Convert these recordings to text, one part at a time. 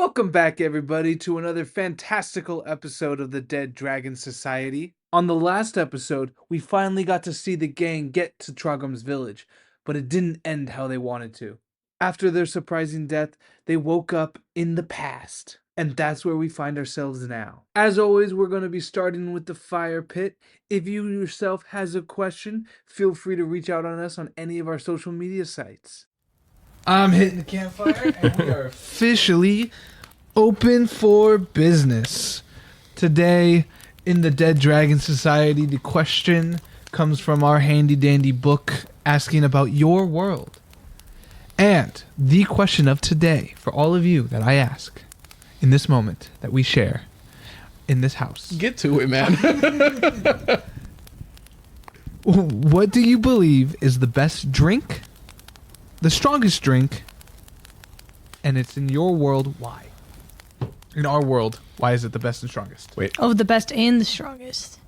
Welcome back, everybody, to another fantastical episode of the Dead Dragon Society. On the last episode, we finally got to see the gang get to Trogram's village, but it didn't end how they wanted to. After their surprising death, they woke up in the past, and that's where we find ourselves now. As always, we're going to be starting with the fire pit. If you yourself has a question, feel free to reach out on us on any of our social media sites. I'm hitting the campfire, and we are officially open for business. Today, in the Dead Dragon Society, the question comes from our handy-dandy book asking about your world. And the question of today, for all of you that I ask in this moment that we share in this house. Get to it, man. What do you believe is the best drink? The strongest drink, and it's in your world, why? In our world, why is it the best and strongest? Wait, Oh, the best and the strongest.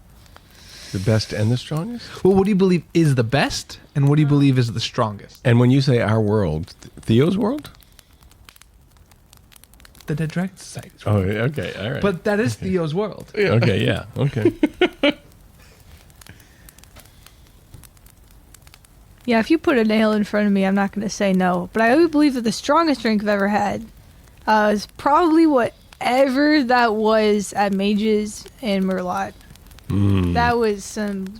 the best and the strongest? Well, what do you believe is the best, and what do you believe is the strongest? And when you say our world, Theo's world? The Dead Dragon Society. Oh, okay, all right. But that is Theo's world. Okay, yeah, okay. Yeah, if you put a nail in front of me, I'm not going to say no. But I always believe that the strongest drink I've ever had is probably whatever that was at Mage's and Merlot. That was some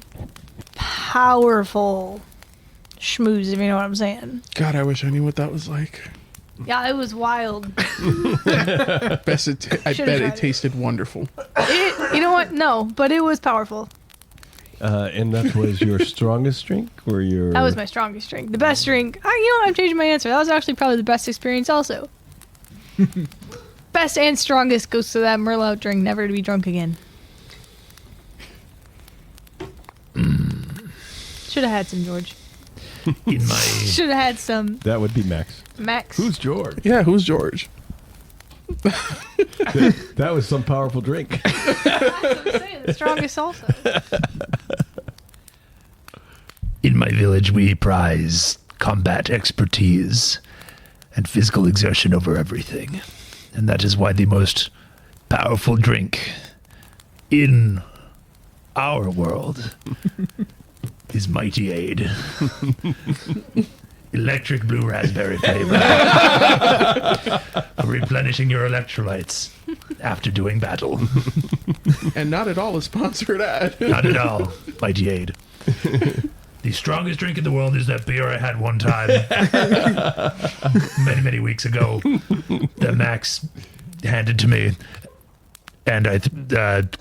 powerful schmooze, if you know what I'm saying. God, I wish I knew what that was like. Yeah, it was wild. I bet tried it it. tasted wonderful. You know what? No, but it was powerful. And that was your strongest drink, or your? That was my strongest drink. The best drink. You know what? I'm changing my answer. That was actually probably the best experience also. Best and strongest goes to that Merlot drink, never to be drunk again. Should have had some, George. Should have had some, That would be Max. Max. Who's George? Yeah, who's George? That was some powerful drink. That's what I'm saying. The strongest also. In my village, we prize combat expertise and physical exertion over everything. And that is why the most powerful drink in our world is Mighty Aid. Electric blue raspberry flavor. Replenishing your electrolytes after doing battle. And not at all a sponsored ad. Not at all, Mighty Aid. The strongest drink in the world is that beer I had one time, many weeks ago, that Max handed to me, and I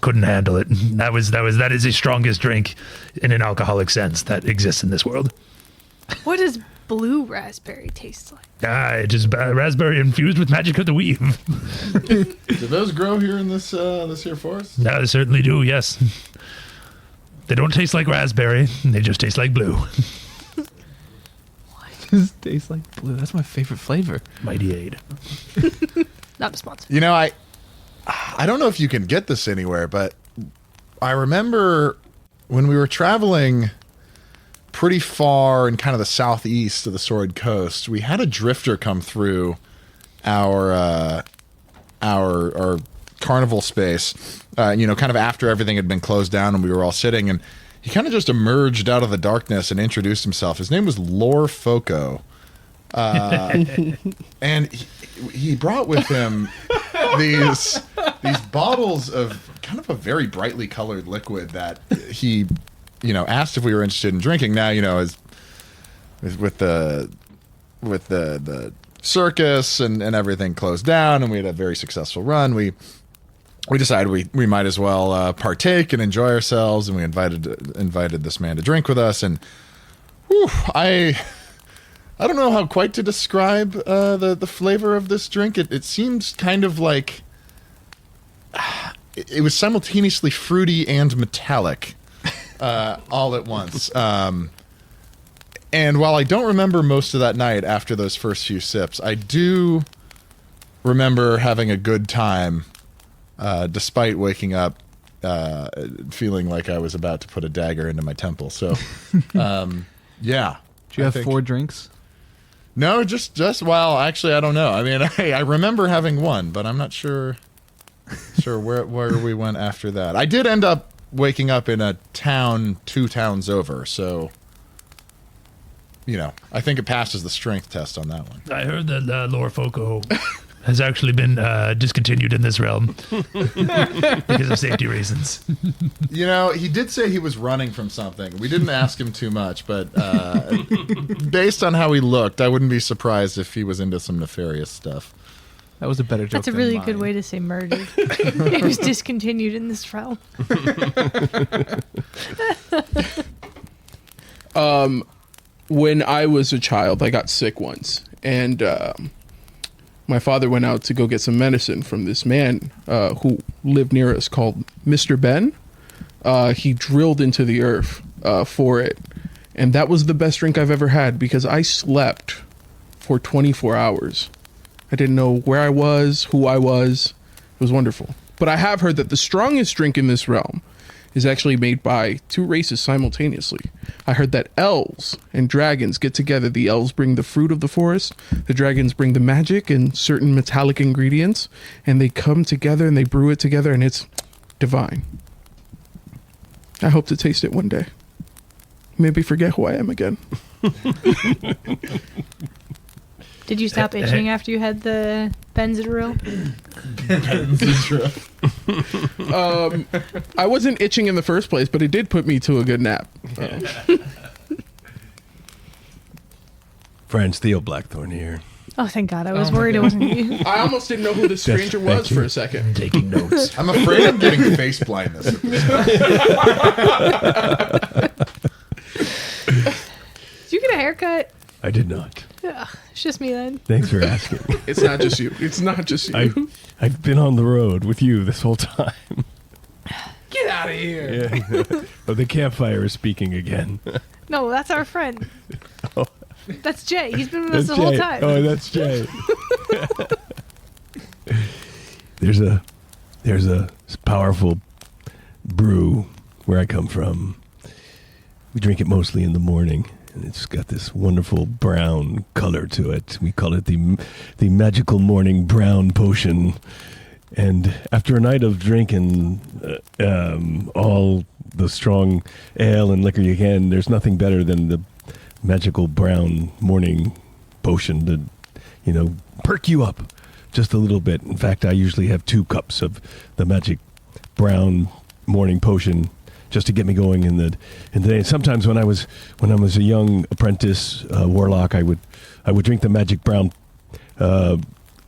couldn't handle it. That is the strongest drink in an alcoholic sense that exists in this world. What does blue raspberry taste like? It is raspberry infused with magic of the weave. Do those grow here in this here forest? They certainly do, yes. They don't taste like raspberry. They just taste like blue. Just tastes like blue. That's my favorite flavor. Mighty Aid. Not a sponsor. You know, I don't know if you can get this anywhere, but I remember when we were traveling pretty far in kind of the southeast of the Sword Coast, we had a drifter come through our carnival space, kind of after everything had been closed down and we were all sitting, and he kind of just emerged out of the darkness and introduced himself. His name was Lore Foco. And he brought with him these bottles of kind of a very brightly colored liquid that he asked if we were interested in drinking. Now, as with the circus and everything closed down and we had a very successful run, we decided we might as well partake and enjoy ourselves, and we invited this man to drink with us. And whew, I don't know how quite to describe the flavor of this drink. It seemed kind of like it was simultaneously fruity and metallic all at once. And while I don't remember most of that night after those first few sips, I do remember having a good time, despite waking up feeling like I was about to put a dagger into my temple. So, yeah. Do you have 4 drinks? No, just well, actually, I don't know. I mean, I remember having one, but I'm not sure where we went after that. I did end up waking up in a town 2 towns over, so I think it passes the strength test on that one. I heard that Lord Foco has actually been discontinued in this realm because of safety reasons. He did say he was running from something. We didn't ask him too much, but based on how he looked, I wouldn't be surprised if he was into some nefarious stuff. That was a better joke. That's a really good way to say murdered. It was discontinued in this realm. When I was a child, I got sick once, and my father went out to go get some medicine from this man who lived near us called Mr. Ben. He drilled into the earth for it, and that was the best drink I've ever had because I slept for 24 hours. I didn't know where I was, who I was. It was wonderful. But I have heard that the strongest drink in this realm is actually made by 2 races simultaneously. I heard that elves and dragons get together. The elves bring the fruit of the forest. The dragons bring the magic and certain metallic ingredients. And they come together and they brew it together and it's divine. I hope to taste it one day. Maybe forget who I am again. Did you stop itching after you had the Benadryl? I wasn't itching in the first place, but it did put me to a good nap. Friends, Theo Blackthorn here. Oh, thank God. I was worried it wasn't you. I almost didn't know who the stranger was for a second. Taking notes. I'm afraid I'm getting face blindness at this point. Did you get a haircut? I did not. Ugh, it's just me then. Thanks for asking. It's not just you. It's not just you. I've been on the road with you this whole time. Get out of here. Yeah. Oh, the campfire is speaking again. No, that's our friend. Oh. That's Jay. He's been with us That's the whole Jay. time. Oh, that's Jay. There's a powerful brew where I come from. We drink it mostly in the morning, and it's got this wonderful brown color to it. We call it the magical morning brown potion. And after a night of drinking all the strong ale and liquor you can, there's nothing better than the magical brown morning potion to, perk you up just a little bit. In fact, I usually have 2 cups of the magic brown morning potion just to get me going in the day. Sometimes when I was a young apprentice warlock, I would drink the magic brown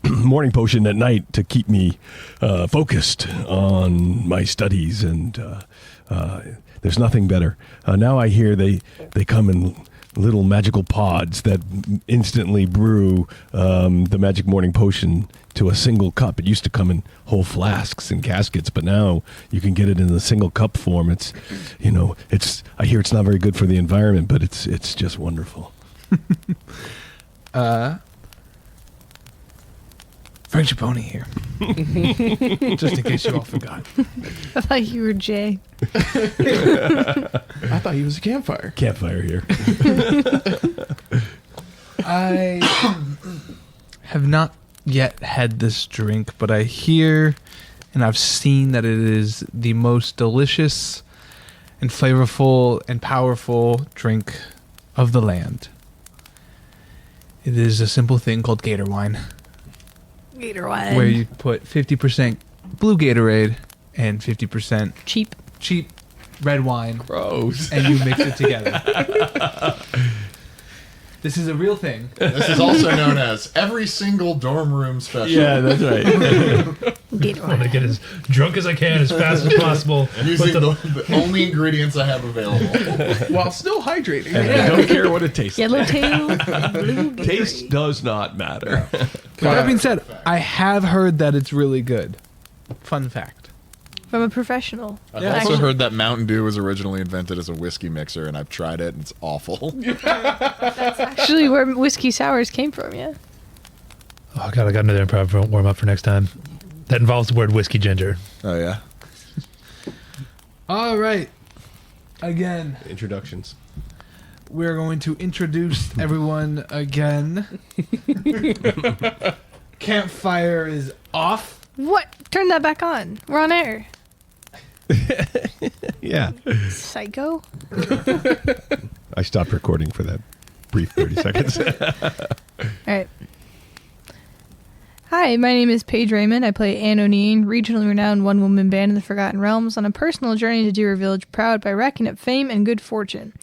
morning potion at night to keep me focused on my studies, and there's nothing better. Now I hear they come in little magical pods that instantly brew the magic morning potion to a single cup. It used to come in whole flasks and caskets, but now you can get it in a single cup form. It's, I hear it's not very good for the environment, but it's just wonderful. Frank Chaponi here. Just in case you all forgot. I thought you were Jay. I thought he was a campfire. Campfire here. I have not yet had this drink, but I hear and I've seen that it is the most delicious and flavorful and powerful drink of the land. It is a simple thing called Gator wine, Gator wine. where you put 50% blue Gatorade and 50% Cheap. cheap red wine, Gross. and you mix it together. This is a real thing. This is also known as every single dorm room special. Yeah, that's right. Gator I want to wine. get as drunk as I can as fast as possible. Using the only ingredients I have available. While still hydrating. I don't care what it tastes like. Yellowtail. Blue Gatorade. Taste does not matter. That being said, I have heard that it's really good. Fun fact. From a professional. I've Yeah. also heard that Mountain Dew was originally invented as a whiskey mixer, and I've tried it, and it's awful. That's actually where whiskey sours came from, yeah. Oh God, I got another improv warm up for next time. That involves the word whiskey ginger. Oh, yeah? All right. Again, Introductions. we're going to introduce everyone again. Campfire is off. What? Turn that back on. We're on air. Yeah. Psycho. I stopped recording for that brief 30 seconds. All right. Hi, my name is Paige Raymond. I play Anne O'Neill, regionally renowned one-woman band in the Forgotten Realms, on a personal journey to do her village proud by racking up fame and good fortune.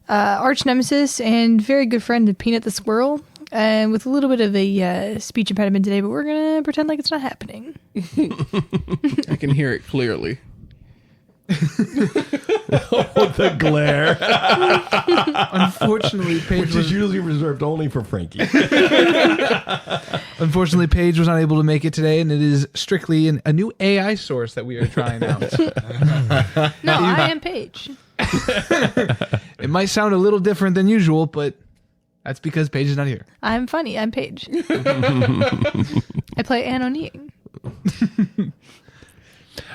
Arch nemesis and very good friend of Peanut the Squirrel, and with a little bit of a speech impediment today, but we're going to pretend like it's not happening. I can hear it clearly. The glare. Unfortunately, Paige Which is usually reserved only for Frankie. Unfortunately, Paige was not able to make it today, and it is strictly a new AI source that we are trying out. No, I am Paige. It might sound a little different than usual, but that's because Paige is not here. I'm funny. I'm Paige. I play Anne O'Neill.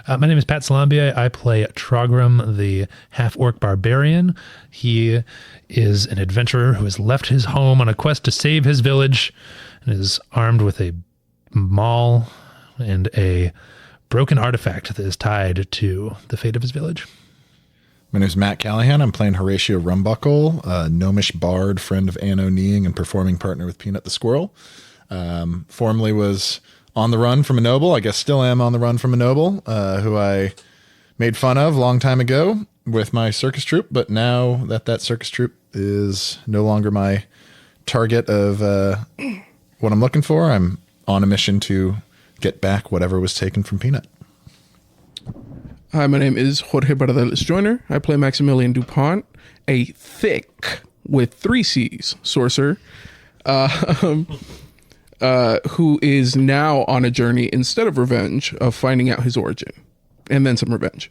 My name is Pat Salambia. I play Trogram, the half-orc barbarian. He is an adventurer who has left his home on a quest to save his village and is armed with a maul and a broken artifact that is tied to the fate of his village. My name is Matt Callahan. I'm playing Horatio Rumbuckle, a gnomish bard, friend of Anne O'Neill and performing partner with Peanut the Squirrel. Formerly was on the run from a noble. I guess still am on the run from a noble, who I made fun of a long time ago with my circus troupe. But now that circus troupe is no longer my target of what I'm looking for, I'm on a mission to get back whatever was taken from Peanut. Hi, my name is Jorge Bardeles Joyner. I play Maximilian Dupont, a thick, with 3 C's, sorcerer, who is now on a journey, instead of revenge, of finding out his origin. And then some revenge.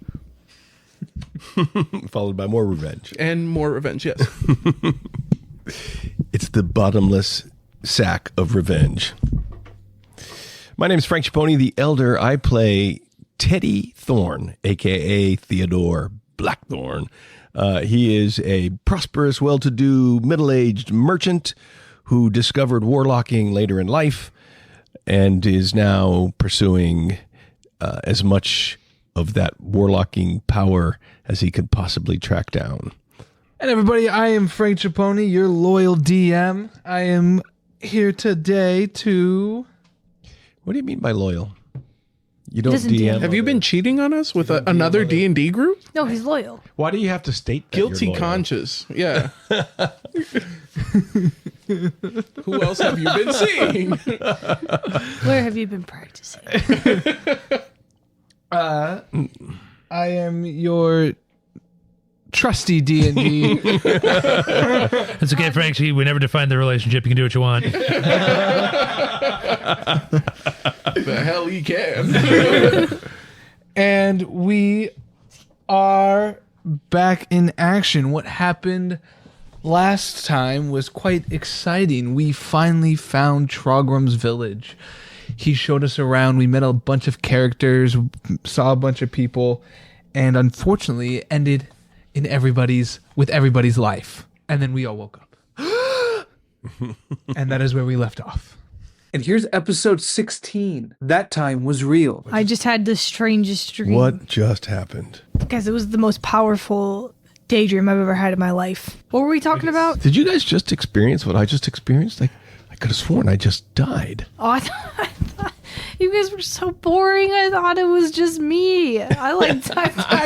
Followed by more revenge. And more revenge, yes. It's the bottomless sack of revenge. My name is Frank Chaponi, the Elder. I play Teddy Thorne, a.k.a. Theodore Blackthorn. He is a prosperous, well-to-do, middle-aged merchant who discovered warlocking later in life and is now pursuing as much of that warlocking power as he could possibly track down. And everybody, I am Frank Chaponi, your loyal DM. I am here today to... What do you mean by loyal? You don't Doesn't DM? DM. Have you been cheating on us with another D&D group? No, he's loyal. Why do you have to state that Guilty you're loyal? conscious. Yeah. Who else have you been seeing? Where have you been practicing? I am your trusty D&D. It's okay, Frank. We never defined the relationship. You can do what you want. The hell he can. And we are back in action. What happened last time was quite exciting. We finally found Trogram's village. He showed us around. We met a bunch of characters, saw a bunch of people, and unfortunately it ended in everybody's life. And then we all woke up. And that is where we left off. And here's episode 16. That time was real. I just had the strangest dream. What just happened? Guys, it was the most powerful daydream I've ever had in my life. What were we talking about? Did you guys just experience what I just experienced? I could have sworn I just died. Oh, I thought you guys were so boring. I thought it was just me. I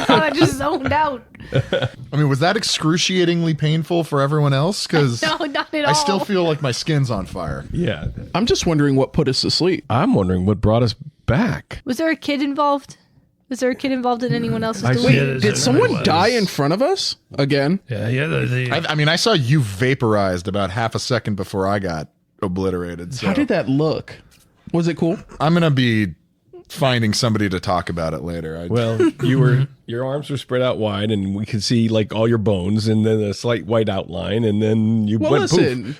thought I just zoned out. I mean, was that excruciatingly painful for everyone else? Because No, not at all. I still feel like my skin's on fire. Yeah. I'm just wondering what put us to sleep. I'm wondering what brought us back. Was there a kid involved? Was there a kid involved in anyone else's I delusion? Yeah, Did there's- someone was. die in front of us? Again? Yeah. I mean, I saw you vaporized about half a second before I got obliterated. So How did that look? Was it cool? I'm going to be finding somebody to talk about it later. Well, your arms were spread out wide, and we could see like all your bones, and then a slight white outline, and then you Well, went listen.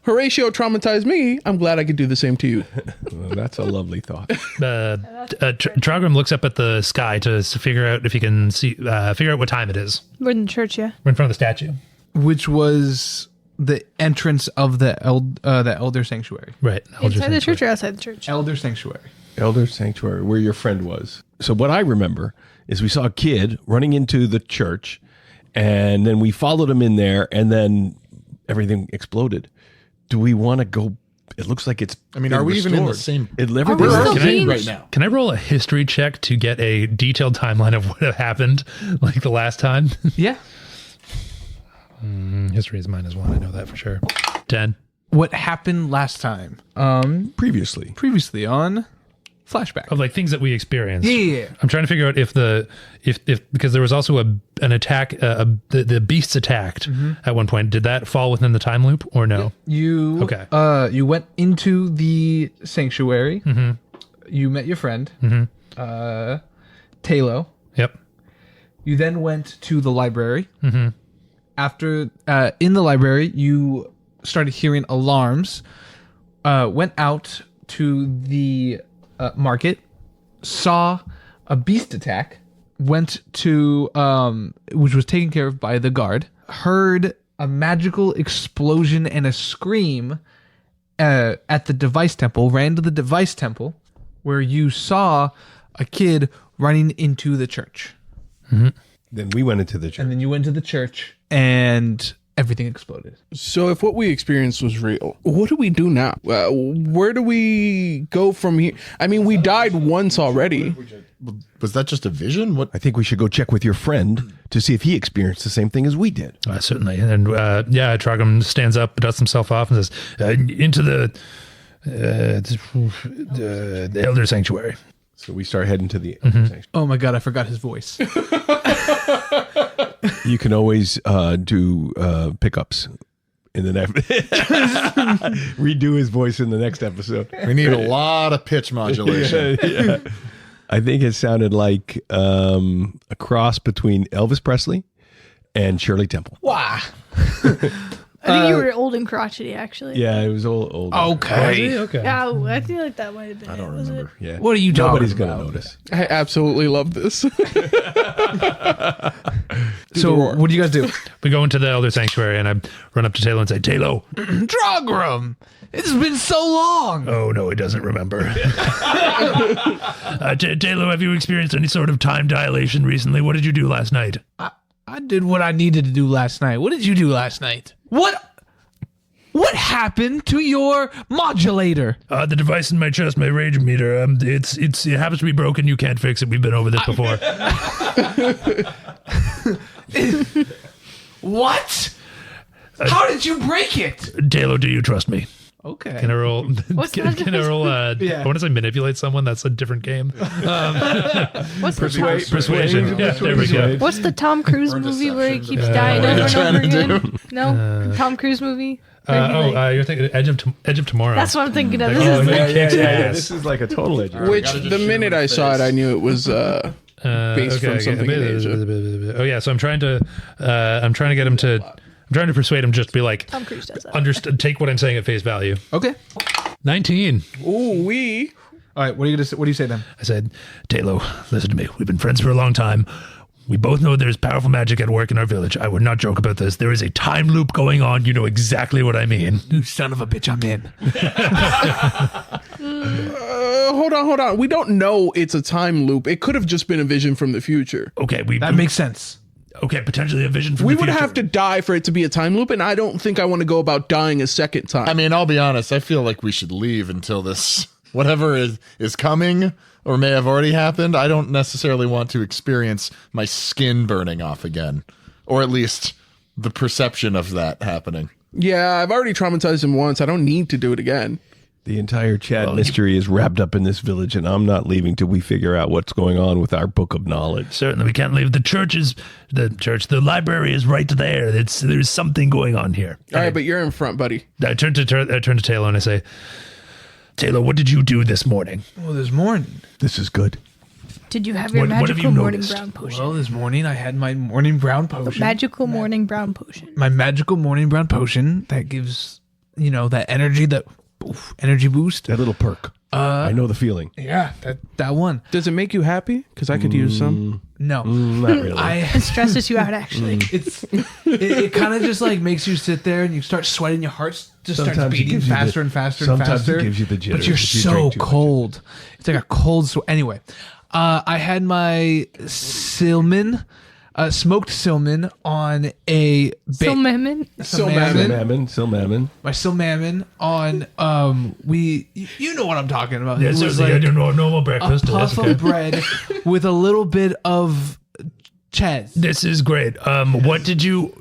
Horatio traumatized me. I'm glad I could do the same to you. poof. Well, that's a lovely thought. Trogram looks up at the sky to figure out if he can see, figure out what time it is. We're in the church, yeah. We're in front of the statue. which was the entrance of the elder sanctuary. Right. Inside the church or outside the church? Elder sanctuary. Elder Sanctuary, where your friend was. So what I remember is we saw a kid running into the church, and then we followed him in there, and then everything exploded. Do we want to go? It looks like it's. I mean, are we even in the same? Are we still being right now? Can I roll a history check to get a detailed timeline of what happened like the last time? Yeah. History is -1. I know that for sure. 10. What happened last time? Previously on flashback. Of like things that we experienced. Yeah. I'm trying to figure out if because there was also an attack, the beasts attacked at one point. Did that fall within the time loop or no? You you went into the sanctuary. You met your friend, Talo. Yep. You then went to the library. After in the library, you started hearing alarms. Went out to the market, saw a beast attack, went to which was taken care of by the guard, heard a magical explosion and a scream at the device temple, ran to the device temple where you saw a kid running into the church. Then we went into the church. And then you went to the church and everything exploded. So if what we experienced was real, what do we do now? Where do we go from here? I mean, we died once already. Was that just a vision? What? I think we should go check with your friend to see if he experienced the same thing as we did. Certainly. And Trogram stands up, dusts himself off, and says, into the elder sanctuary. So we start heading to the elder sanctuary. Oh my god, I forgot his voice. You can always do pickups in the next. Redo his voice in the next episode. We need a lot of pitch modulation. Yeah. I think it sounded like a cross between Elvis Presley and Shirley Temple. Wow. I think you were old and crotchety, actually. Yeah, it was old. Okay. Okay. Yeah, I feel like that might have been. I don't remember. Yeah. What are you talking Nobody's about? gonna notice. I absolutely love this. So what do you guys do? We go into the elder sanctuary, and I run up to Talo and say, Talo. Trogram! It's been so long! Oh, no, he doesn't remember. Talo, have you experienced any sort of time dilation recently? What did you do last night? I did what I needed to do last night. What did you do last night? What happened to your modulator? The device in my chest, my rage meter, it happens to be broken. You can't fix it. We've been over this before. What? How did you break it? Talo, do you trust me? Okay. Can I roll? What's Can I roll? Yeah. I want to say manipulate someone. That's a different game. What's the Tom, Persuasion. Yeah, there we go. What's the Tom Cruise movie where he keeps dying over and over again? No, Tom Cruise movie. You're thinking Edge of Tomorrow. That's what I'm thinking of. This Oh, is man. Kicks ass. This is like a total edge. Which the minute I saw it, I knew it was based from something in Asia. Oh yeah, so I'm trying to get him to. I'm trying to persuade him just to be like, Tom Cruise does that. understand. Take what I'm saying at face value. Okay. 19. Ooh, we. All right. What do you say then? I said, Talo, listen to me. We've been friends for a long time. We both know there's powerful magic at work in our village. I would not joke about this. There is a time loop going on. You know exactly what I mean. You son of a bitch, I'm in. Hold on. We don't know it's a time loop. It could have just been a vision from the future. Okay, That makes sense. okay, potentially a vision from We the would future. have to die for it to be a time loop, and I don't think I want to go about dying a second time. I mean, I'll be honest. I feel like we should leave until this, whatever is coming or may have already happened. I don't necessarily want to experience my skin burning off again, or at least the perception of that happening. Yeah, I've already traumatized him once. I don't need to do it again. The entire Chad mystery is wrapped up in this village, and I'm not leaving till we figure out what's going on with our book of knowledge. Certainly, we can't leave. The library is right there. There's something going on here. All right, but you're in front, buddy. I turn to Talo and I say, Talo, what did you do this morning? Well, this morning. This is good. Did you have your What have you magical morning noticed? brown potion? Well, this morning I had my morning brown potion. Magical morning brown potion. My magical morning brown potion that gives, that energy, that energy boost. That little perk. I know the feeling. Yeah, that one. Does it make you happy? Because I could use some. No. Not really. It stresses you out, actually. It kind of just like makes you sit there and you start sweating. Your heart just starts Sometimes it beating gives you faster the- and faster and sometimes faster. it gives you the jitters But you're if you so drink too much. cold. It's like a cold sweat. Anyway, I had my silman, smoked silman on a Silmamin. Silmamin. my silmamin on you know what I'm talking about. Yes, It was certainly, like I do normal a breakfast. puff That's okay. of bread with a little bit of cheese. This is great. What did you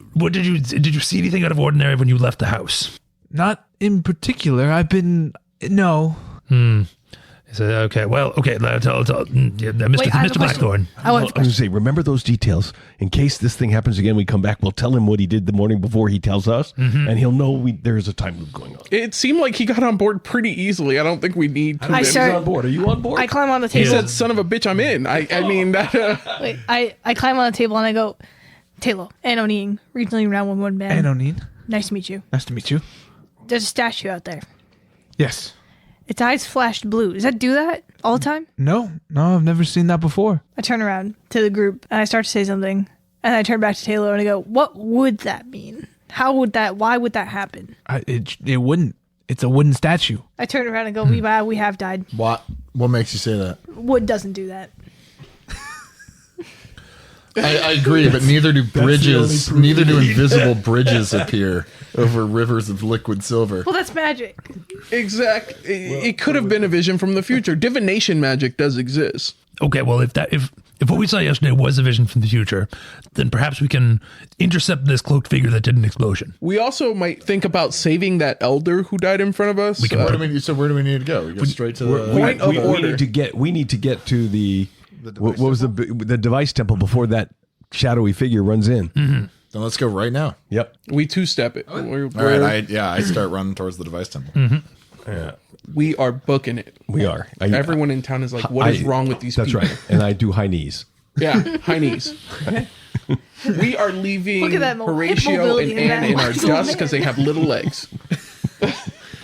see anything out of ordinary when you left the house? Not in particular. No. So, okay, well, okay, Mr. Wait, I have a Mr. question. Blackthorn. I want I was going to say, remember those details. In case this thing happens again, we come back, we'll tell him what he did the morning before he tells us, and he'll know there's a time loop going on. It seemed like he got on board pretty easily. I don't think we need to. I He's start- on board. Are you on board? I climb on the He table. said, "Son of a bitch, I'm in." I mean, that, Wait, I climb on the table and I go, Taylor, Anoning, regionally round 1 band. Hey, no need. Nice to meet you. Nice to meet you. There's a statue out there. Yes. Its eyes flashed blue. Does that do that all the time? No, I've never seen that before. I turn around to the group and I start to say something. And I turn back to Taylor and I go, what would that mean? Why would that happen? It wouldn't. It's a wooden statue. I turn around and go, we have died. What makes you say that? Wood doesn't do that. I agree, but neither do bridges. Neither do invisible bridges appear over rivers of liquid silver. Well, that's magic. it could have been a vision from the future. Divination magic does exist. Okay, well, if what we saw yesterday was a vision from the future, then perhaps we can intercept this cloaked figure that did an explosion. We also might think about saving that elder who died in front of us. can Where do we need to go? We go straight to the Point of order. We need to get to the what was the device temple before that shadowy figure runs in. Then let's go right now. Yep. We two-step it. All right, I start running towards the device temple. We are booking it. We are. Everyone in town is like, "What is wrong with these That's people?" right. And I do high knees. Yeah, high knees. We are leaving Look at that Horatio mobility and in Anne that in our muscle dust man. because they have little legs.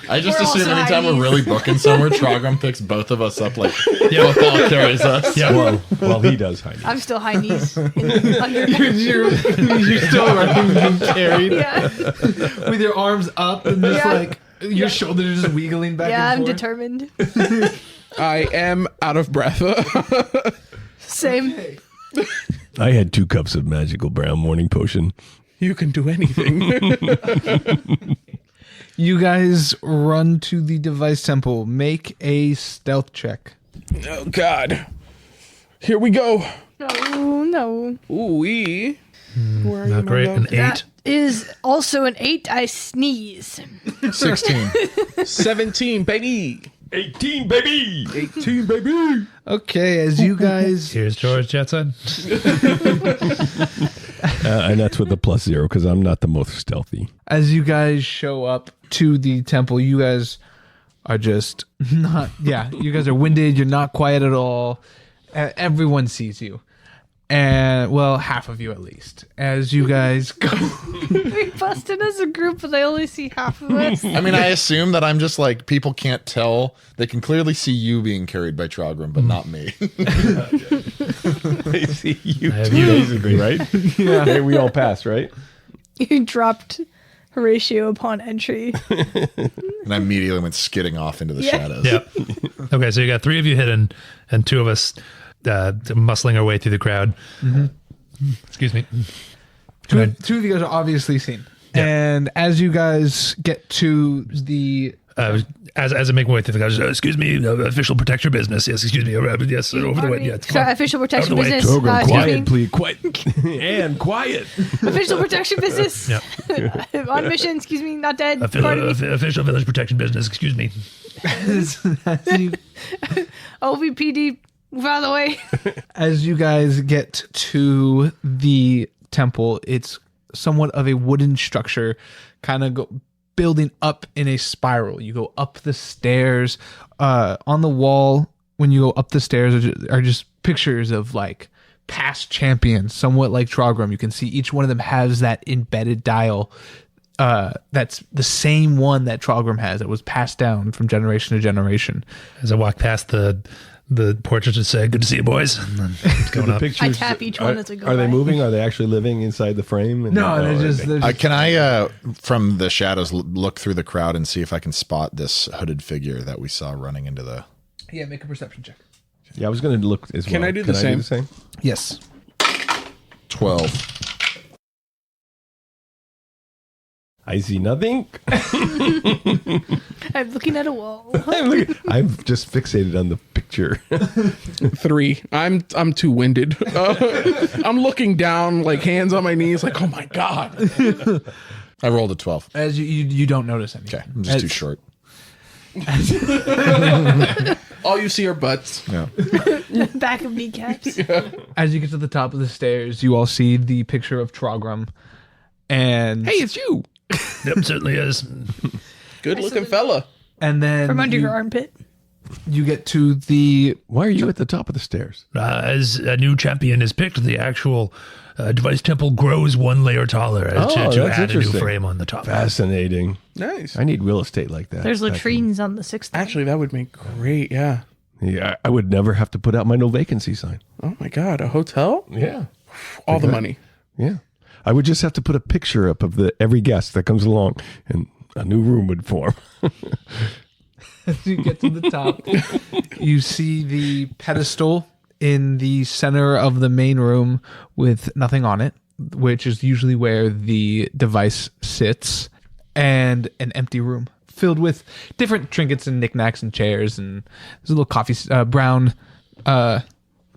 I just We're assume also anytime Chinese. we're really booking somewhere, Trogram picks both of us up like football carries us. Yeah. Well, he does high knees. I'm still high knees. Under. You're still being carried Yeah, with your arms up and just Yeah. like your shoulders just wiggling back yeah, and I'm forth. determined. I am out of breath. Same. I had 2 cups of magical brown morning potion. You can do anything. You guys run to the device temple. Make a stealth check. Oh God. Here we go. No. Ooh-wee. Not great. An 8. That is also an 8. I sneeze. 16. 17, baby. 18, baby. 18, baby. Okay, as you guys Here's George Jetson. And that's with the +0 because I'm not the most stealthy. show up to the temple, you guys are just not. Yeah, you guys are winded. You're not quiet at all. Everyone sees you, and well, half of you at least. As you guys go, We busted as a group, but they only see half of us. I mean, I assume that I'm just like, people can't tell. They can clearly see you being carried by Trogram, but not me. I see you have 2 you. days ago, right? Yeah. Hey, we all passed, right? You dropped Horatio upon entry. And I immediately went skidding off into the Yeah. shadows. Yep. Okay, so you got 3 of you hidden and 2 of us muscling our way through the crowd. Excuse me. two of you guys are obviously seen. Yeah. And as you guys get to the As I make my way through the crowd, excuse me, official protect your business. Yes, excuse me. Yes, over the way. Yeah, come on. Official protection Out of the way. business. Trogram, Excuse quiet, me. please. Quiet. And quiet. Official protection business. Yep. On mission. Excuse me. Not dead. Pardon me. Official village protection business. Excuse me. OVPD. Move out of the way. as you guys get to the temple, it's somewhat of a wooden structure, kind of building up in a spiral. You go up the stairs. On the wall, when you go up the stairs, are just pictures of like past champions, somewhat like Trogram. You can see each one of them has that embedded dial that's the same one that Trogram has. It was passed down from generation to generation. As I walk past the porch, I just say, "Good to see you, boys." And then it's going up. I tap each one as I go Are they by. moving? Are they actually living inside the frame? And No, they're just Can I, from the shadows, look through the crowd and see if I can spot this hooded figure that we saw running into the... yeah. Make a perception check. Yeah, I was going to look as well. Can I do the same? Yes. 12. I see nothing. I'm looking at a wall. I'm just fixated on the picture. 3. I'm too winded. I'm looking down, like hands on my knees, like, oh my god. I rolled a 12. As you don't notice anything. Okay, I'm just too short. All you see are butts. Yeah. Back of kneecaps. As you get to the top of the stairs, you all see the picture of Trogram, and Hey, it's you. Yep, certainly is. Good looking fella. and then From under you, your armpit. you get to the Why are you at the top of the stairs? As a new champion is picked, the actual device temple grows one layer taller Oh, to that's add a new interesting. frame on the top. Fascinating. Nice. I need real estate like that. There's latrines on the 6th. Actually, that would make great. Yeah. Yeah, I would never have to put out my no vacancy sign. Oh my god, a hotel? Yeah. All the money. Yeah. I would just have to put a picture up of every guest that comes along and a new room would form. as you get to the top, you see the pedestal in the center of the main room with nothing on it, which is usually where the device sits, and an empty room filled with different trinkets and knickknacks and chairs, and there's a little coffee brown.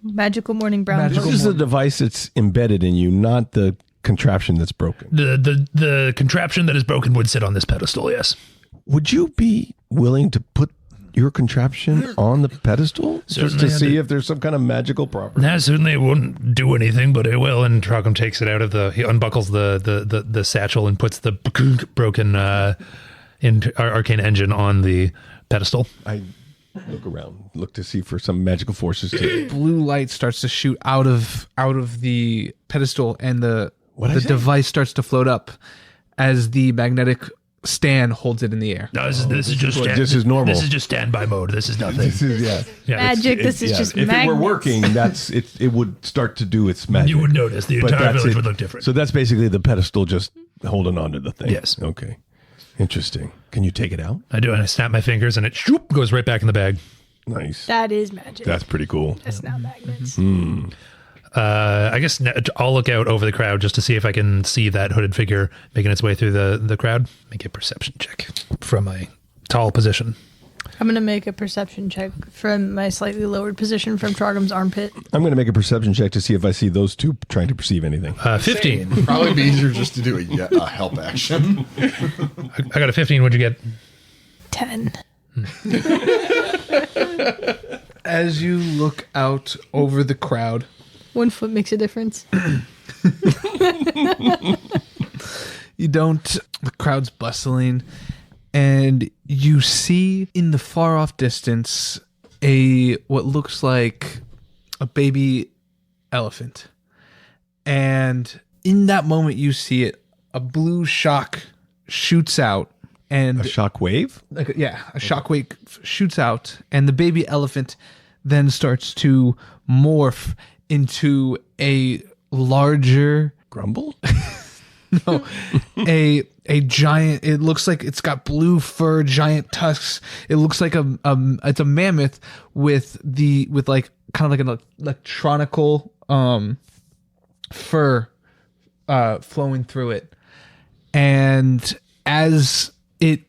Magical morning brown. Magical This is the device that's embedded in you, not the contraption that's broken. The contraption that is broken would sit on this pedestal, yes. Would you be willing to put your contraption on the pedestal just to Certainly, see if there's some kind of magical property? Nah, certainly it won't do anything, but it will. And Trogram takes it out of he unbuckles the satchel and puts the broken arcane engine on the pedestal. I look around, look to see for some magical forces to. Blue light starts to shoot out of the pedestal, and the device starts to float up as the magnetic stand holds it in the air. No, this is just this is normal. This is just standby mode. This is nothing. This is yeah. Magic. This is just if magnets. it were working, it would start to do its magic. You would notice the But entire that's village it. would look different. So that's basically the pedestal just holding on to the thing. Yes. Okay. Interesting. Can you take it out? I do, and I snap my fingers, and it shoop, goes right back in the bag. Nice. That is magic. That's pretty cool. That's not magnets. I guess I'll look out over the crowd just to see if I can see that hooded figure making its way through the crowd. Make a perception check from my tall position. I'm going to make a perception check from my slightly lowered position from Trogram's armpit. I'm going to make a perception check to see if I see those two trying to perceive anything. 15. Probably be easier just to do a help action. I got a 15. What'd you get? 10. As you look out over the crowd, 1 foot makes a difference. the crowd's bustling, and you see in the far off distance what looks like a baby elephant. And in that moment you see it, a blue shock shoots out, and A shock wave? a shockwave shoots out, and the baby elephant then starts to morph into a larger Grumble? a giant. It looks like it's got blue fur, giant tusks. It looks like it's a mammoth with like kind of like an electronical fur flowing through it. And as it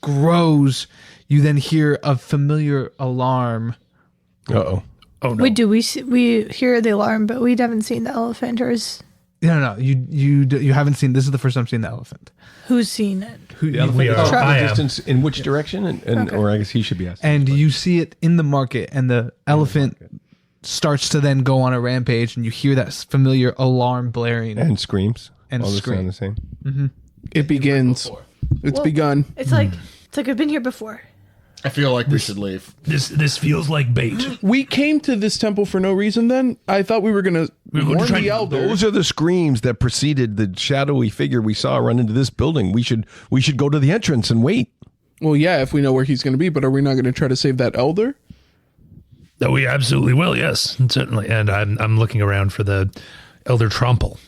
grows, you then hear a familiar alarm. Uh-oh. Oh, no. Wait, do we hear the alarm, but we haven't seen the elephant, or is No, you haven't seen. This is the first time seeing the elephant. who's seen it? We are. Oh, I the am. distance in which direction? And or I guess he should be asking. And you see it in the market, and the elephant starts to then go on a rampage, and you hear that familiar alarm blaring. And screams. And All scream. the same. It begins. It's begun. It's like we've been here before. I feel like we should leave. This feels like bait. We came to this temple for no reason then? I thought we were going to warn the elder. Those are the screams that preceded the shadowy figure we saw run into this building. We should go to the entrance and wait. Well, yeah, if we know where he's going to be, but are we not going to try to save that elder? Oh, we absolutely will. Yes, certainly. And I'm looking around for the Elder Tromple.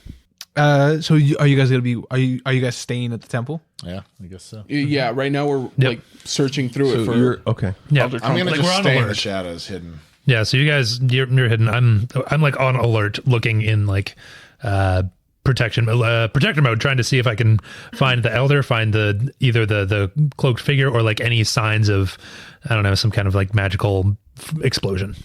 So are you guys gonna be? Are you guys staying at the temple? Yeah, I guess so. Yeah, right now we're like searching through it for You're okay. Yeah, Elder I'm gonna Tromple. just we're on stay in the alert. shadows, hidden. Yeah, so you guys, you're hidden. I'm like on alert, looking in like protector mode, trying to see if I can find the elder, find either the cloaked figure or like any signs of, I don't know, some kind of like magical explosion.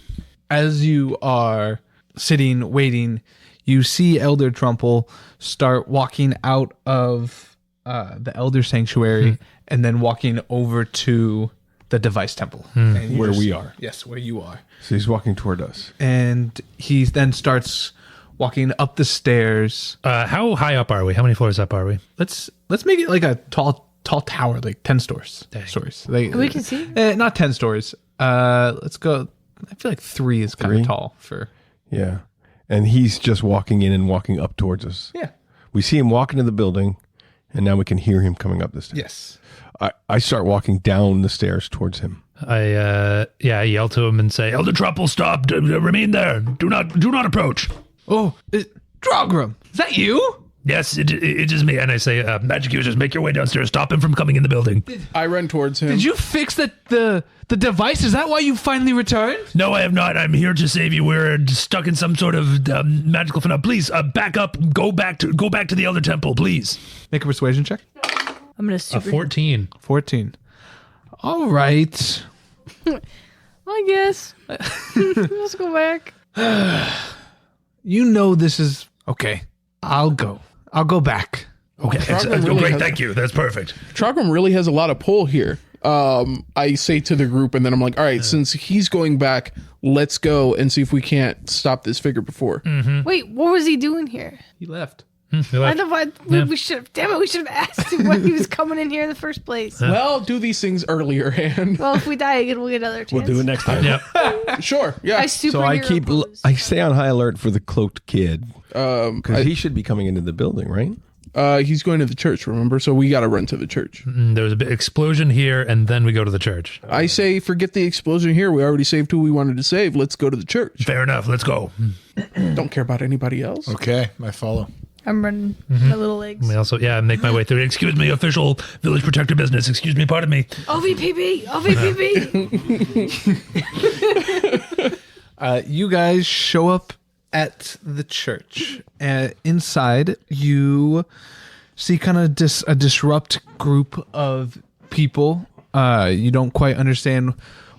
As you are sitting waiting, you see Elder Trumple start walking out of the Elder Sanctuary and then walking over to the Device Temple. And you Where we are. Yes, where you are. So he's walking toward us. And he then starts walking up the stairs. How high up are we? How many floors up are we? Let's make it like a tall tower, like 10 stories. Stories. Like, We can see. Not 10 stories. Let's go. I feel like 3 is kind 3? of tall for. Yeah. And he's just walking in and walking up towards us. Yeah. We see him walk into the building, and now we can hear him coming up the stairs. Yes. I start walking down the stairs towards him. I yell to him and say, Elder Trumple, stop, remain there. Do not approach. Oh, Trogram, is that you? Yes, it is me. And I say, magic users, make your way downstairs. Stop him from coming in the building. I run towards him. Did you fix the device? Is that why you finally returned? No, I have not. I'm here to save you. We're stuck in some sort of magical phenomenon. Please, back up. Go back to the Elder Temple, please. Make a persuasion check. I'm gonna A super. 14. 14. All right. I guess. Let's go back. You know this is okay. I'll go back. Okay, Trogram really great. has- Thank you. That's perfect. Trogram really has a lot of pull here. I say to the group, and then I'm like, all right, since he's going back, let's go and see if we can't stop this figure before. Wait, what was he doing here? He left. I know why we should have. Damn it, we should have asked him why he was coming in here in the first place. Well, do these things earlier, and Well, if we die again, we'll get another chance. We'll do it next time. Yeah. sure, yeah. I So I I stay on high alert for the cloaked kid because he should be coming into the building, right? He's going to the church, remember? So we got to run to the church. There was a big explosion here, and then we go to the church. I say, forget the explosion here. We already saved who we wanted to save. Let's go to the church. Fair enough. Let's go. Don't care about anybody else. Okay, I follow. I'm running my little legs. I also, make my way through. Excuse me, official village protector business. Excuse me, pardon me. OVPB, OVPB. You guys show up at the church. Inside, you see kind of a disrupt group of people. You don't quite understand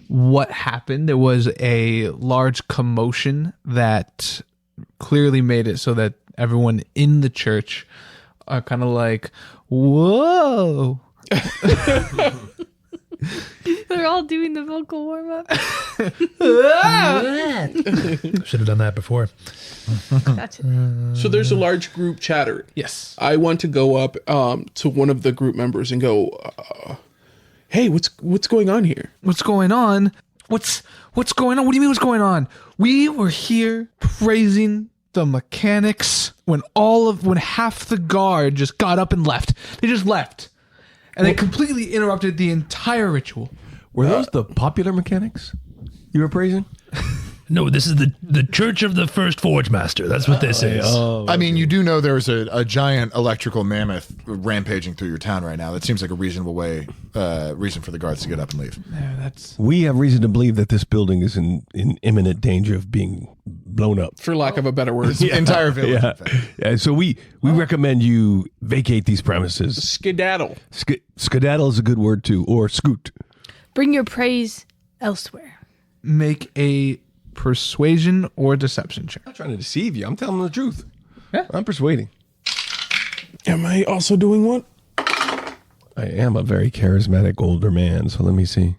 what happened. There was a large commotion that clearly made it so that everyone in the church are kind of like, whoa. They're all doing the vocal warm up. Should have done that before. That's it. So there's a large group chatter. Yes. I want to go up to one of the group members and go, hey, what's going on here? What's going on? What's going on? What do you mean what's going on? We were here praising the mechanics when half the guard just got up and left. They just left. And they completely interrupted the entire ritual. Were those the popular mechanics you were praising? No, this is the Church of the First Forge Master. That's what this is. I mean, you do know there's a giant electrical mammoth rampaging through your town right now. That seems like a reasonable reason for the guards to get up and leave. We have reason to believe that this building is in imminent danger of being blown up. For lack of a better word. Entire village. Yeah. in fact. Yeah, so we recommend you vacate these premises. Skedaddle. Skedaddle is a good word too, or scoot. Bring your praise elsewhere. Make a persuasion or deception check. I'm not trying to deceive you. I'm telling the truth. Yeah. I'm persuading. Am I also doing one? I am a very charismatic older man, so let me see.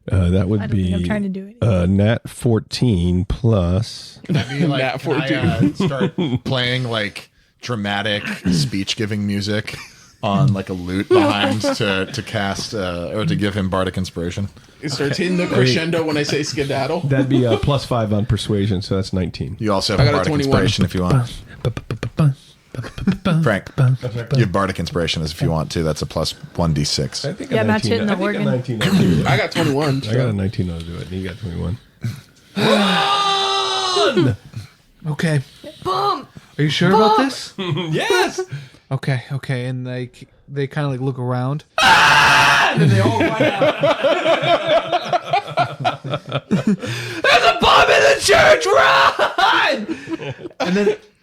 That would I don't be think I'm trying to do it. nat 14 plus. Can Nat I, start playing like dramatic speech giving music on like a lute behind to cast or to give him bardic inspiration. It starts hitting the crescendo when I say skedaddle. That'd be a +5 on persuasion, so that's 19. You also have I a got a bardic 21. inspiration if you want. Frank, you have bardic inspiration if you want to. That's a plus 1d6. I think Yeah, a Matt's 19 hitting the I think a organ. 19 I'll do it. I got 21. I got a 19 I'll do it, and you got 21. Okay. Boom! Are you sure about this? Yes! Okay, and like they kind of like look around. And then they all run out. There's a bomb in the church! Run!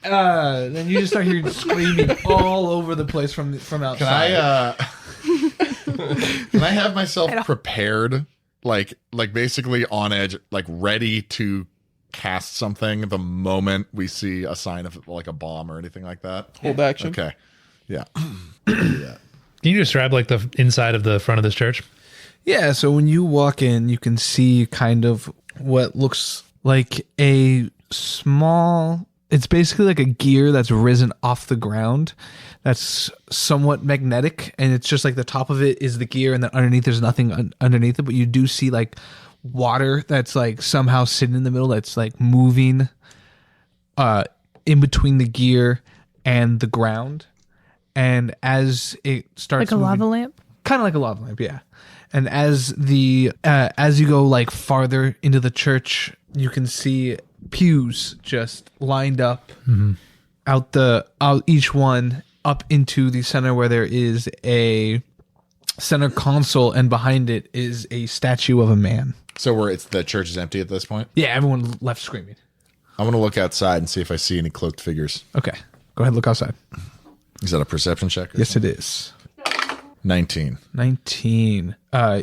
And then you just start hearing screaming all over the place from outside. Can I have myself prepared, like basically on edge, like ready to cast something the moment we see a sign of like a bomb or anything like that? Hold action. Okay. Yeah. Can you describe like the inside of the front of this church? Yeah, so when you walk in, you can see kind of what looks like a small. It's basically like a gear that's risen off the ground that's somewhat magnetic, and it's just like the top of it is the gear, and then underneath there's nothing underneath it, but you do see like water that's like somehow sitting in the middle that's like moving in between the gear and the ground. And as it starts Like a lava lamp? kind of like a lava lamp, yeah. And as you go like farther into the church, you can see pews just lined up out each one up into the center where there is a center console, and behind it is a statue of a man. So the church is empty at this point. Yeah, everyone left screaming. I want to look outside and see if I see any cloaked figures. Okay, go ahead, look outside. Is that a perception check? Yes, it is. 19. 19.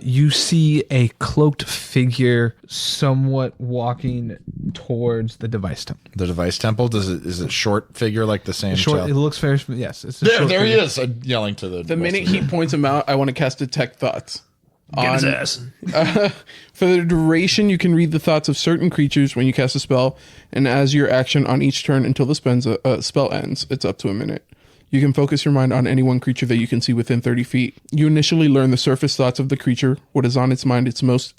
You see a cloaked figure somewhat walking towards the device temple. The device temple. Is it short figure like the same? Short. child? It looks very. Yes, it's a There short he figure. is. I'm yelling to the. The minute he points him out, I want to cast Detect Thoughts. Get his ass. For the duration, you can read the thoughts of certain creatures when you cast a spell, and as your action on each turn until the spell ends, it's up to a minute. You can focus your mind on any one creature that you can see within 30 feet. You initially learn the surface thoughts of the creature, what is on its mind it's most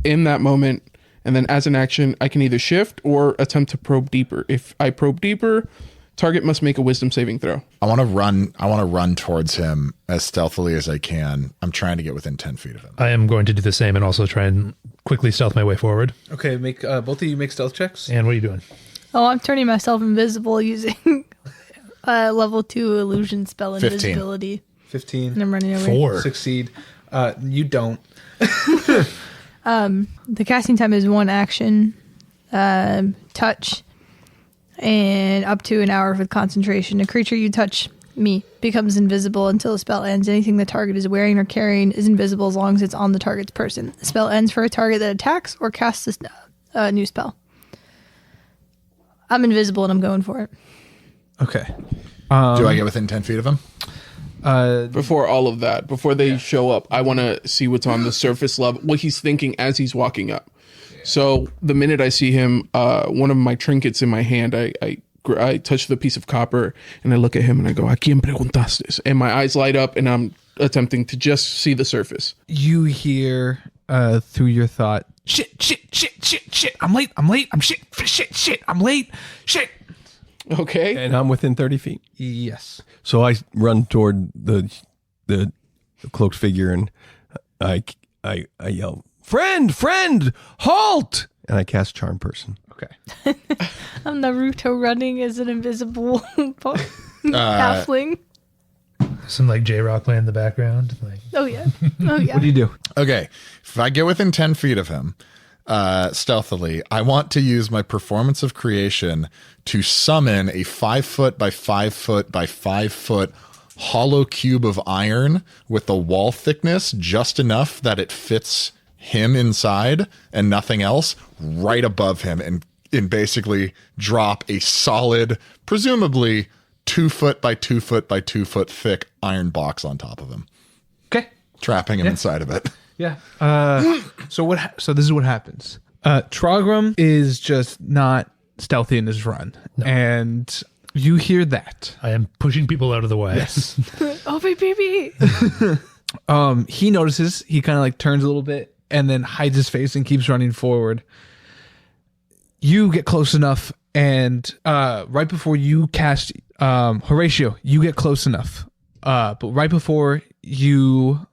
in that moment, and then as an action, I can either shift or attempt to probe deeper. If I probe deeper, target must make a wisdom saving throw. I want to run towards him as stealthily as I can. I'm trying to get within 10 feet of him. I am going to do the same and also try and quickly stealth my way forward. Okay, make both of you make stealth checks. And what are you doing? Oh, I'm turning myself invisible using level 2 illusion spell 15. invisibility. 15. And I'm running away. 4. Succeed. You don't. The casting time is 1 action, touch, and up to an hour with concentration. A creature you touch, me, becomes invisible until the spell ends. Anything the target is wearing or carrying is invisible as long as it's on the target's person. The spell ends for a target that attacks or casts a new spell. I'm invisible and I'm going for it. Okay. Do I get within 10 feet of him? Before all of that, before they show up, I want to see what's on the surface level, what he's thinking as he's walking up. So the minute I see him, one of my trinkets in my hand, I touch the piece of copper and I look at him and I go, ¿A quién preguntaste? And my eyes light up and I'm attempting to just see the surface. You hear through your thought, shit, I'm late, I'm shit, I'm late, shit. Okay. And I'm within 30 feet. Yes. So I run toward the cloaked figure and I yell, friend, halt! And I cast Charm Person. Okay. I'm Naruto running as an invisible halfling. Some like J-Rock playing in the background. Like, Oh, yeah. Oh, yeah. What do you do? Okay. If I get within 10 feet of him, stealthily, I want to use my performance of creation to summon a 5 foot by 5 foot by 5 foot hollow cube of iron with the wall thickness just enough that it fits him inside and nothing else right above him, and basically drop a solid, presumably 2 foot by 2 foot by 2 foot thick iron box on top of him, Okay. trapping him inside of it. Yeah. So this is what happens. Trogram is just not stealthy in his run, and You hear that. I am pushing people out of the way. Yes. Oh, baby. He notices. He kind of like turns a little bit and then hides his face and keeps running forward. You get close enough, and right before you cast Horatio, you get close enough. But right before you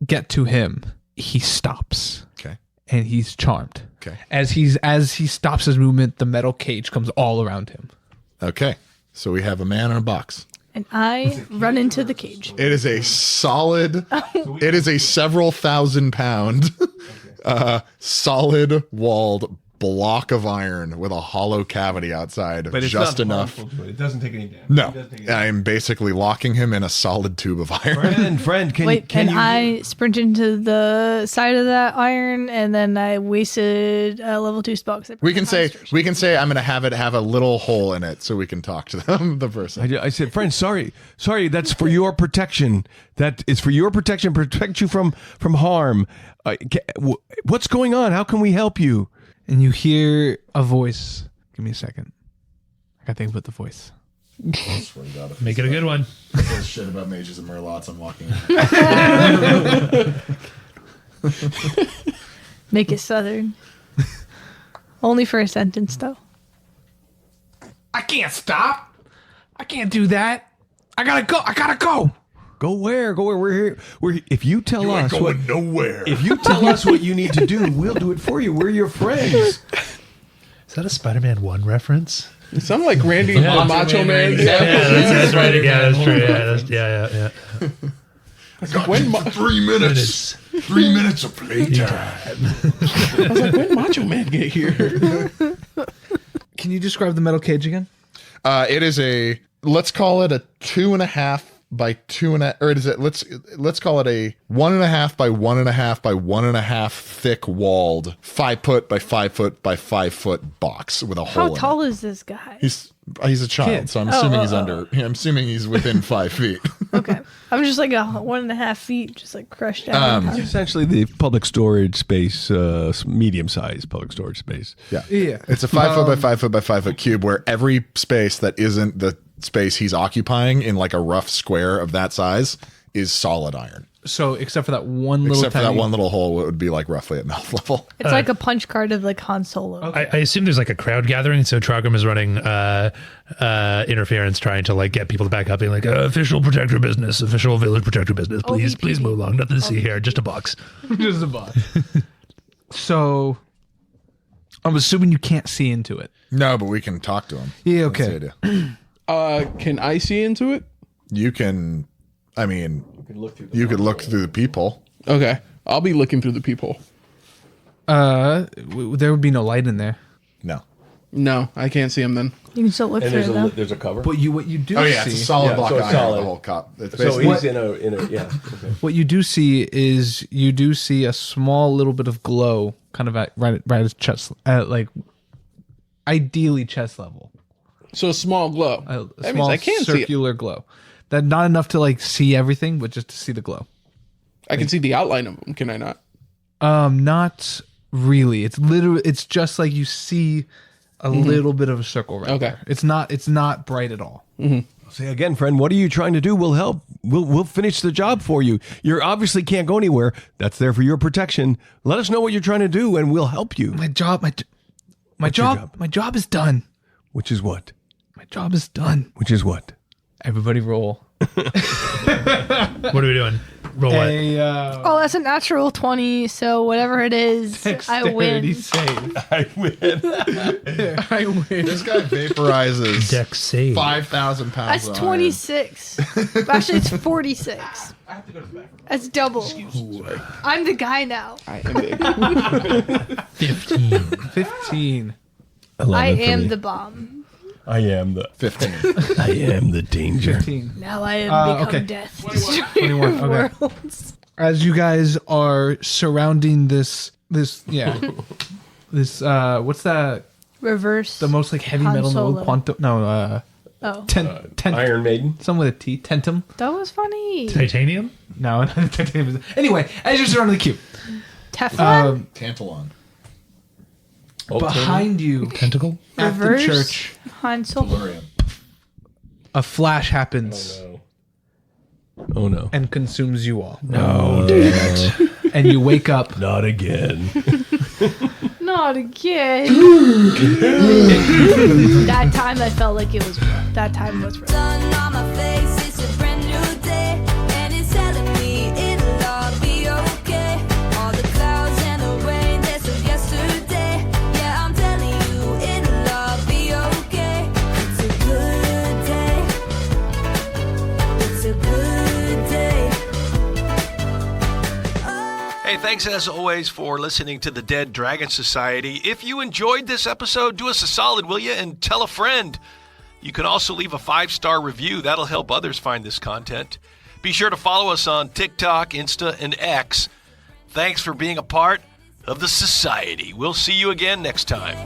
get to him, he stops. Okay. And he's charmed. Okay. As he stops his movement, the metal cage comes all around him. Okay. So we have a man in a box. And I run into the cage. It is a solid, it is a several £1,000 solid walled block of iron with a hollow cavity outside, But it's just not enough. harmful to it. It doesn't take any damage. No, It doesn't take any I am basically locking him in a solid tube of iron. Friend, can Wait, can and you? I sprint into the side of that iron, and then I wasted a level 2 spell. We can say I'm going to have it have a little hole in it so we can talk to them, the person. I said, friend, sorry, that's for your protection. That is for your protection. Protect you from harm. What's going on? How can we help you? And you hear a voice. Give me a second. I gotta think about the voice. Make it a good one. Shit about mages and merlots. I'm walking. Make it southern. Only for a sentence, though. I can't stop. I can't do that. I gotta go. Go where? We're here. If you tell us what nowhere. if you tell us what you need to do, we'll do it for you. We're your friends. Is that a Spider-Man 1 reference? It sounded like Randy the Macho Man. Yeah, that's right. Yeah, that's true. Yeah, yeah. When 3 minutes. 3 minutes of playtime. I was like, when Macho Man get here? Can you describe the metal cage again? It is a, let's call it a 2.5 by 2.5, or is it, let's call it a 1.5 by 1.5 by 1.5 thick walled 5 foot by 5 foot by 5 foot box with a hole How in tall it. is this guy? He's a child, Kid. so I'm assuming he's I'm assuming he's within 5 feet. Okay. I'm just like a 1.5 feet, just like crushed down. Essentially, the public storage space, medium-sized public storage space. Yeah. Yeah. It's a 5 foot by 5 foot by 5 foot cube where every space that isn't the space he's occupying in like a rough square of that size is solid iron. So except for that one little Except for that tiny- one little hole, it would be like roughly at mouth level. It's like a punch card of like Han Solo. I assume there's like a crowd gathering, so Trogram is running interference, trying to like get people to back up, being like, official protector business, official village protector business. Please, OVP. please move along. Nothing to see here, just a box. just a box. So I'm assuming you can't see into it. No, but we can talk to him. Yeah, That's okay. the idea. Can I see into it? You can, I mean, you could look through the people. Okay, I'll be looking through the peephole. There would be no light in there. No. No, I can't see him then. You can still look through them. there's a cover. But what you do Oh yeah, see, it's a solid Yeah, block so of it's iron, solid. the whole cup. It's So basically he's in a yeah. Okay. what you do see is you do see a small little bit of glow, kind of at right at his chest, like ideally chest level. So a small glow. A That means small I can see it. circular glow. That not enough to like see everything, but just to see the glow. I can see the outline of him. Can I not? Not really. It's literally. It's just like you see a little bit of a circle right Okay. there. It's not bright at all. Say again, friend. What are you trying to do? We'll help. We'll finish the job for you. You obviously can't go anywhere. That's there for your protection. Let us know what you're trying to do, and we'll help you. My job is done. Which is what? My job is done. Which is what? Everybody roll. What are we doing? Roll what? Oh, that's a natural 20, so whatever it is, I win. Save. I win. I win. this guy vaporizes Dex save. 5,000 pounds. That's of 26. Actually, it's 46. That's double. I'm the guy now. I am big. 15. 15. I am the bomb. I am the. 15. I am the danger. 15. Now I am become okay. death. 21, Destroyer okay. of worlds. As you guys are surrounding this what's that? Reverse. The most like heavy Han metal Solo. node? Quantum? No, Oh, Iron Maiden. Some with a T. Tentum? that was funny. Titanium? No, Titanium is. Anyway, as you're surrounding the cube, Teflon. Tantalon. behind you Tentacle? at the Reverse. church, Han Solo. Delirium. a flash happens Oh no. and consumes you all. No, damn it. And you wake up. Not again. Not again. That time I felt like it was rough. That time was rough. Sun on my face, it's a brand new day, and it's telling me it'll all be okay. All the clouds and the rain, that's of yesterday. Yeah, I'm telling you, it'll all be okay. It's a good day. It's a good day. Hey, thanks as always for listening to the Dead Dragon Society. If you enjoyed this episode, do us a solid, will you, and tell a friend. You can also leave a 5-star review. That'll help others find this content. Be sure to follow us on TikTok, Insta, and X. Thanks for being a part of the society. We'll see you again next time.